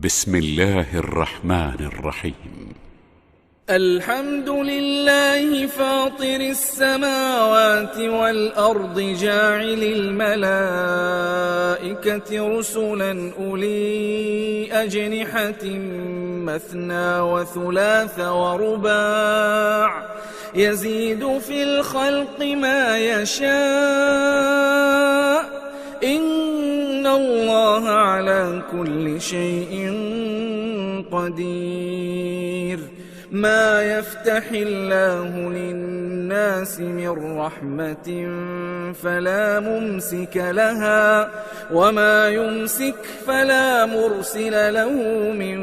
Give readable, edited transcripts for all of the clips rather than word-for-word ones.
بسم الله الرحمن الرحيم. الحمد لله فاطر السماوات والأرض جاعل الملائكة رسلا أولي أجنحة مثنى وثلاث ورباع يزيد في الخلق ما يشاء إن الله على كل شيء قدير. ما يفتح الله للناس من رحمة فلا ممسك لها وما يمسك فلا مرسل له من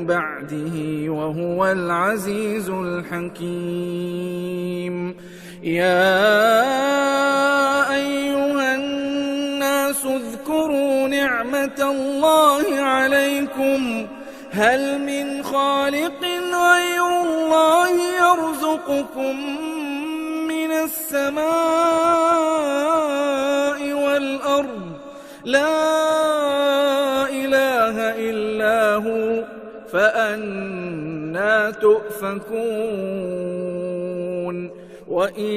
بعده وهو العزيز الحكيم. يا أيها الناس اذكروا نعمة الله عليكم هل من خالق غير الله يرزقكم من السماء والأرض لا إله إلا هو فأنى تؤفكون. وإن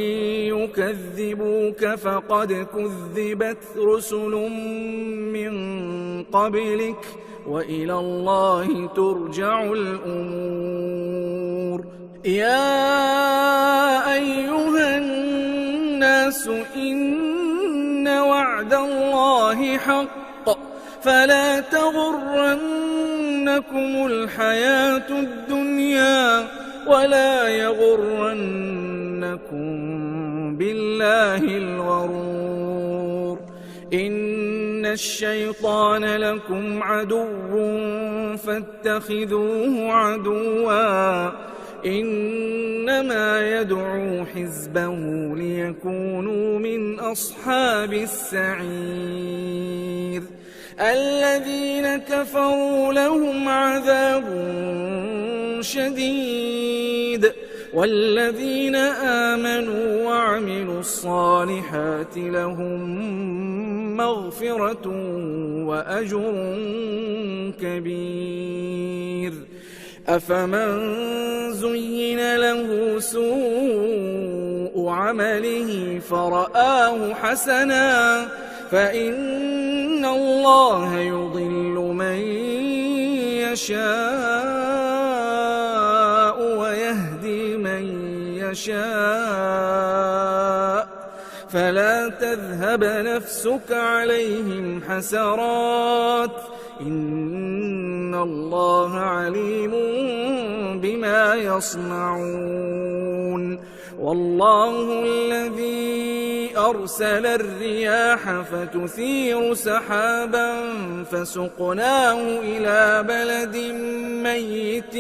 يكذبوك فقد كذبت رسل من قبلك وإلى الله ترجع الأمور. يا أيها الناس إن وعد الله حق فلا تغرنكم الحياة الدنيا ولا يغرنكم بالله الغرور. إن الشيطان لكم عدو فاتخذوه عدوا إنما يدعو حزبه ليكونوا من أصحاب السعير. الذين كفروا لهم عذاب شديد والذين آمنوا وعملوا الصالحات لهم مغفرة وأجر كبير. أفمن زين له سوء عمله فرآه حسنا فإن الله يضل من يشاء ويهدي من يشاء فلا تذهب نفسك عليهم حسرات إن الله عليم بما يصنعون. والله الذي أرسل الرياح فتثير سحابا فسقناه إلى بلد ميت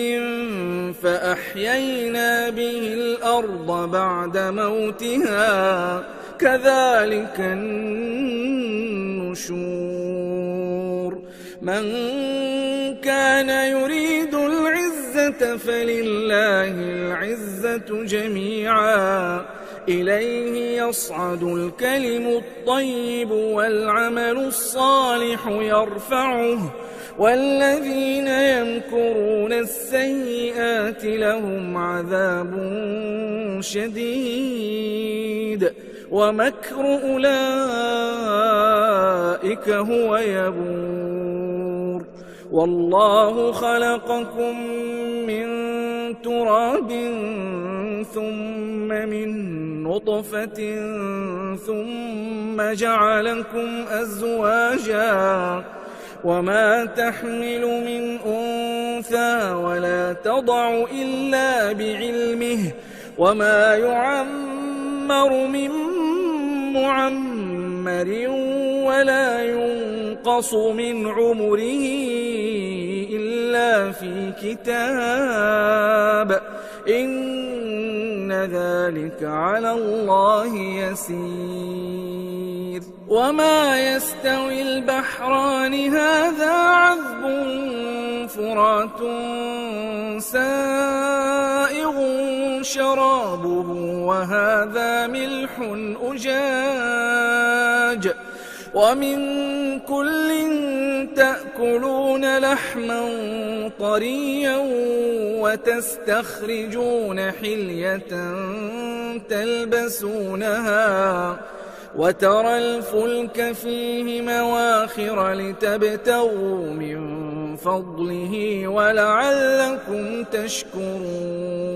فأحيينا به الأرض بعد موتها كذلك النشور. من كان يريد العزة فلله العزة جميعا إليه يصعد الكلم الطيب والعمل الصالح يرفعه والذين يمكرون السيئات لهم عذاب شديد ومكر أولئك هو يبور. والله خلقكم من تراب ثم من نطفة ثم جعلكم أزواجا وما تحمل من أنثى ولا تضع إلا بعلمه وما يعمر من معمر ولا ينقص من عمره إلا في كتاب إن ذلك على الله يسير. وما يستوي البحران هذا عذب فرات سائغ شرابه وهذا ملح أجاج ومن كل تأكلون لحما طريا وتستخرجون حلية تلبسونها وترى الفلك فيه مواخر لتبتغوا من فضله ولعلكم تشكرون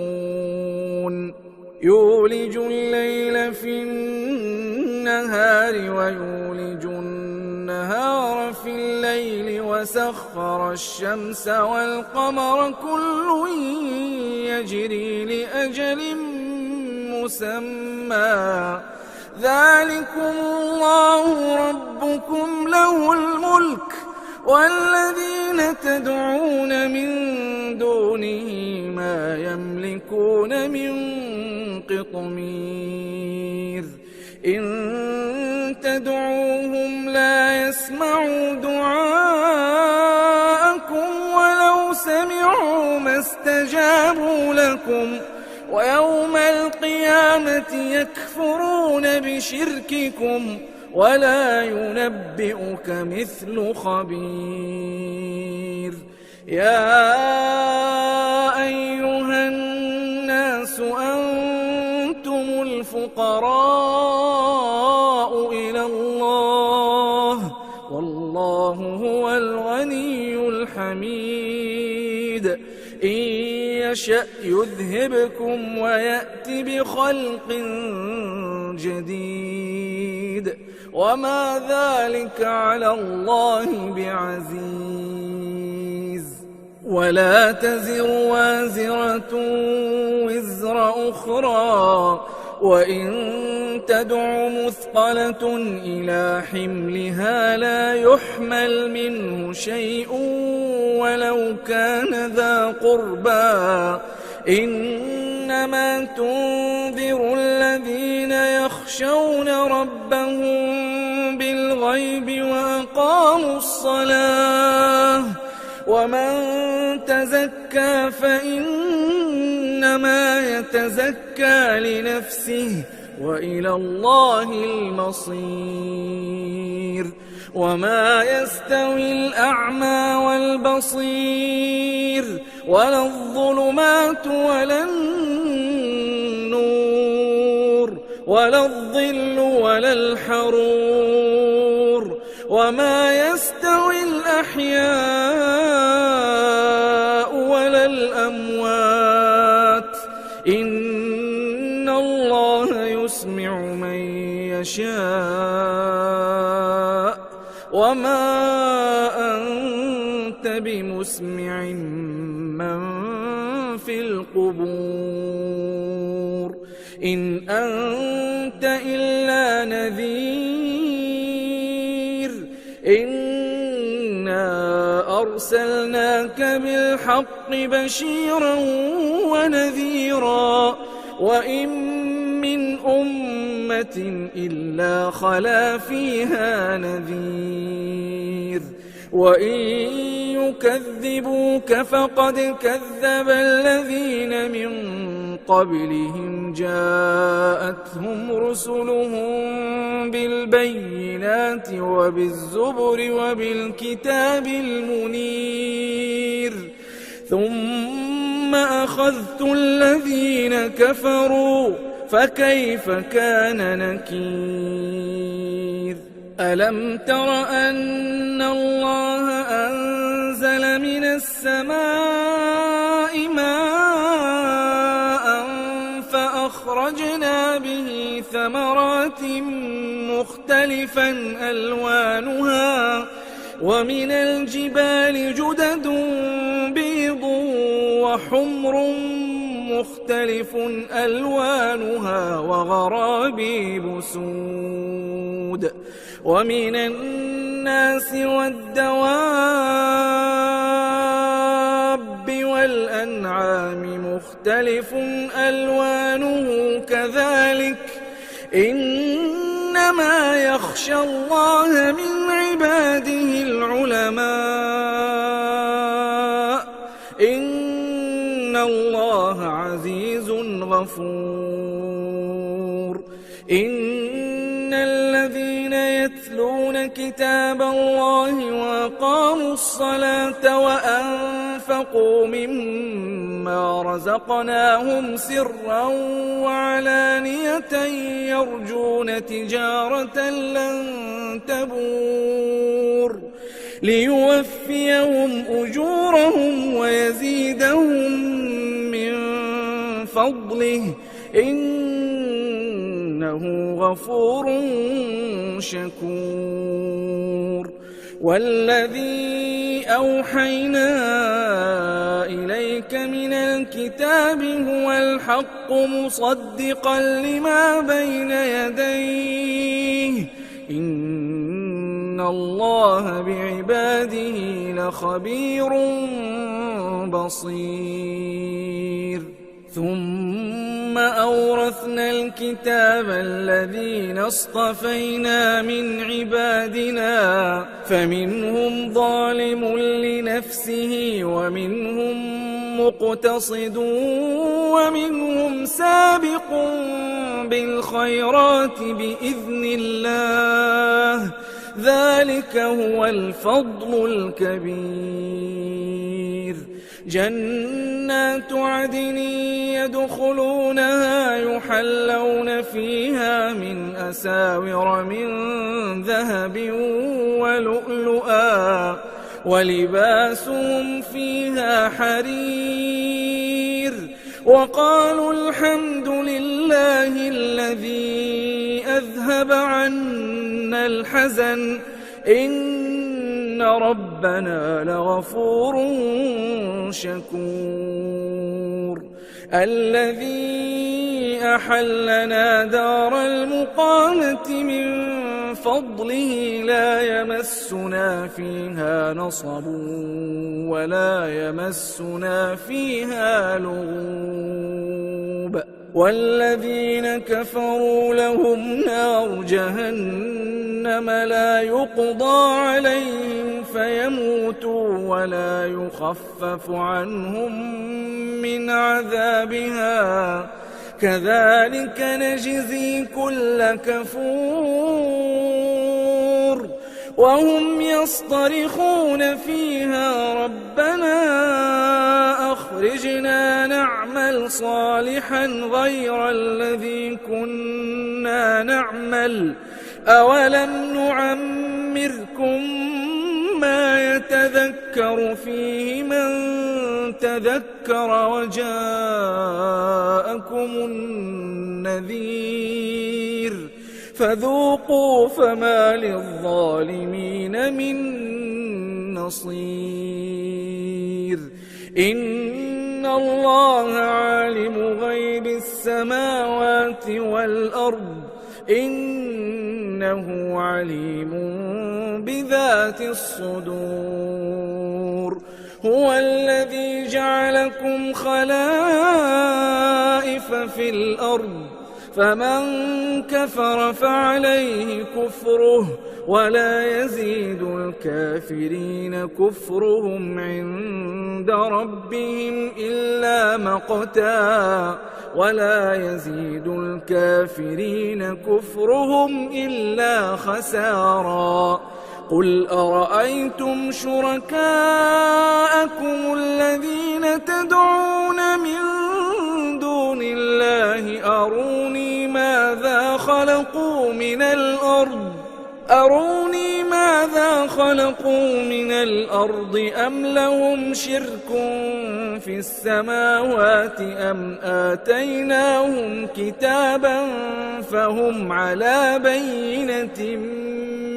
يولج الليل في النهار ويولج النهار في الليل وسخر الشمس والقمر كل يجري لأجل مسمى ذلكم الله ربكم له الملك والذين تدعون من دونه ما يملكون من قطمير إن تدعوهم لا يسمعوا دعاءكم ولو سمعوا ما استجابوا لكم ويوم القيامة يكفرون بشرككم ولا ينبئك مثل خبير يا أيها الناس أنتم الفقراء إلى الله والله هو الغني الحميد إن يشأ يذهبكم ويأت بخلق جديد وما ذلك على الله بعزيز ولا تزر وازرة وزر أخرى وإن تدع مثقلة إلى حملها لا يحمل منه شيء ولو كان ذا قربى إنما تنذر الذين يخشون ربهم بالغيب وأقاموا الصلاة ومن تزكى فإنما يتزكى لنفسه وإلى الله المصير وما يستوي الأعمى والبصير ولا الظلمات ولا النور ولا الظل ولا الحرور وما يستوي الأحياء ولا الأموات إن الله يسمع من يشاء وما أنت بمسمع من في القبور إن أنت إلا نذير إنا أرسلناك بالحق بشيرا ونذيرا وإن من أمة إلا خلا فيها نذير وإن يكذبوك فقد كذب الذين من قبلهم جاءتهم رسلهم بالبينات وبالزبر وبالكتاب المنير ثم أخذت الذين كفروا فكيف كان نكير ألم تر أن الله أنزل من السماء ماء فأخرجنا به ثمرات مختلفا ألوانها ومن الجبال جدد بيض وحمر مختلف ألوانها وغرابيب سود ومن الناس والدواب والأنعام مختلف ألوانه كذلك إنما يخشى الله من عباده العلماء إن الله عزيز غفور إن الذين يتلون كتاب الله وأقاموا الصلاة وأنفقوا مما رزقناهم سرا وعلانية يرجون تجارة لن تبور ليوفيهم أجورهم ويزيدهم من فضله إنه غفور شكور. والذي أوحينا إليك من الكتاب هو الحق مصدقا لما بين يديه إن الله بعباده لخبير بصير. ثم أورثنا الكتاب الذين اصطفينا من عبادنا فمنهم ظالم لنفسه ومنهم مقتصد ومنهم سابق بالخيرات بإذن الله ذلك هو الفضل الكبير. جنات عدن يدخلونها يحلون فيها من أساور من ذهب ولؤلؤا ولباسهم فيها حرير وقالوا الحمد لله الذي أذهب عنا الحزن إن ربنا لغفور شكور. الذي أحلنا دار المقامة من فضله لا يمسنا فيها نصب ولا يمسنا فيها لغوب. والذين كفروا لهم نار جهنم لا يقضى عليهم فيموتوا ولا يخفف عنهم من عذابها كذلك نجزي كل كفور. وهم يصطرخون فيها ربنا أخرجنا نعمل صالحا غير الذي كنا نعمل أولم نعمركم ما يتذكر فيه من تذكر وجاءكم النذير فذوقوا فما للظالمين من نصير. إن الله عالم غيب السماوات والأرض إنه عليم بذات الصدور. هو الذي جعلكم خلائف في الأرض فمن كفر فعليه كفره ولا يزيد الكافرين كفرهم عند ربهم إلا مقتا ولا يزيد الكافرين كفرهم إلا خسارا. قل أرأيتم شركاءكم الذين تدعون من دون الله أروني ماذا خلقوا من الأرض أم لهم شرك في السماوات أم آتيناهم كتابا فهم على بينة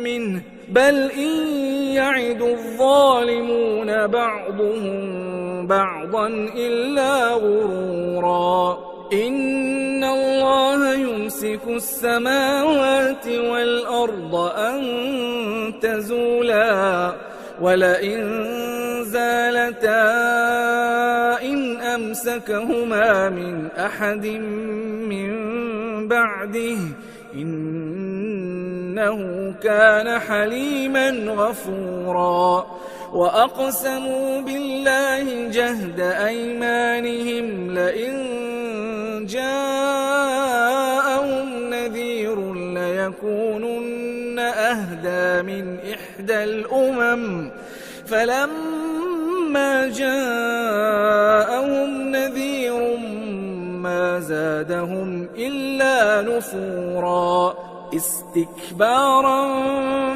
منه بل إن يعد الظالمون بعضهم بعضا إلا غرورا. إن الله يمسك السماوات والأرض أن تزولا ولئن زالتا إن أمسكهما من أحد من بعده إنه كان حليما غفورا. وأقسموا بالله جهد أيمانهم لئن جاءهم نذير ليكونن أهدى من إحدى الأمم فلما جاءهم نذير ما زادهم إلا نفورا استكبارا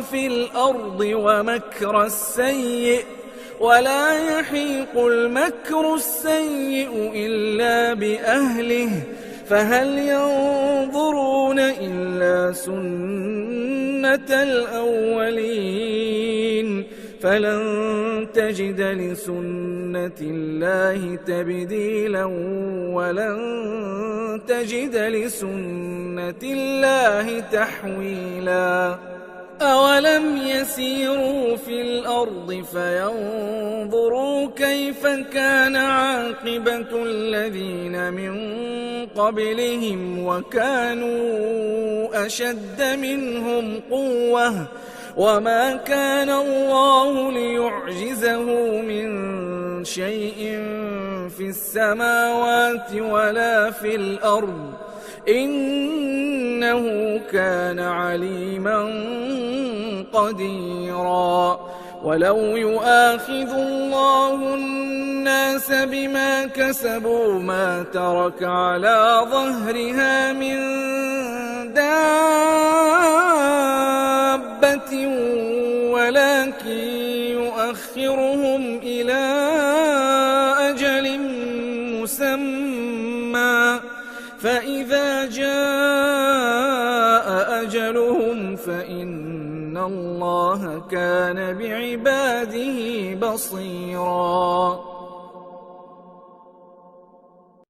في الأرض ومكر السيء ولا يحيق المكر السيء إلا بأهله فهل ينظرون إلا سنة الأولين فلن تجد لسنة الله تبديلا ولن تجد لسنة الله تحويلا أولم يسيروا في الأرض فينظروا كيف كان عاقبة الذين من قبلهم وكانوا أشد منهم قوة وما كان الله ليعجزه من شيء في السماوات ولا في الأرض إنه كان عليما قديرا ولو يؤاخذ الله الناس بما كسبوا ما ترك على ظهرها من دابة ولكن يؤخرهم إلى أجل مسمى فإذا جاء أجلهم فإن الله كان بعباده بصيرا